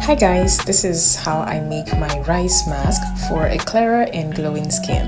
Hi guys, this is how I make my rice mask for a clearer and glowing skin.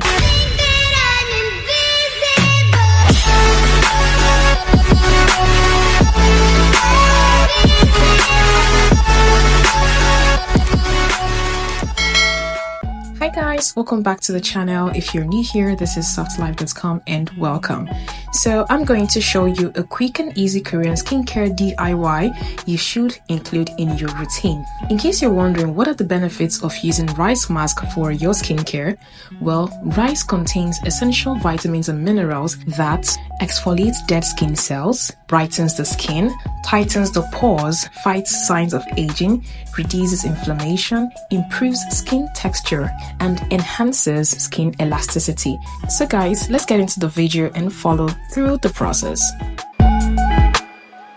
Hi guys, welcome back to the channel. If you're new here, this is SOFTLIVE.com and welcome. So I'm going to show you a quick and easy Korean skincare DIY you should include in your routine. In case you're wondering what are the benefits of using rice mask for your skincare, well, rice contains essential vitamins and minerals that exfoliates dead skin cells, brightens the skin, tightens the pores, fights signs of aging, reduces inflammation, improves skin texture, and enhances skin elasticity. So guys, let's get into the video and follow through the process.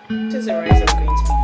This is the rice I'm going to be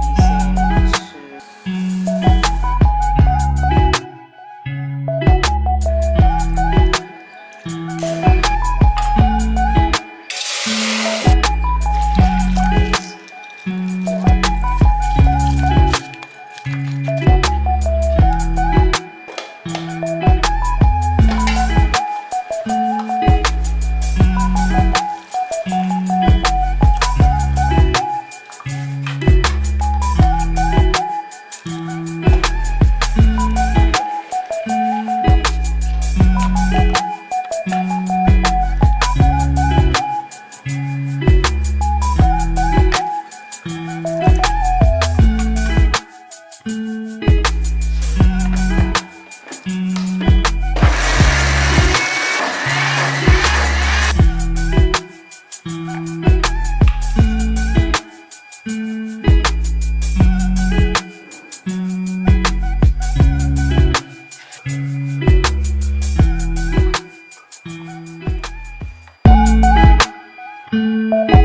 using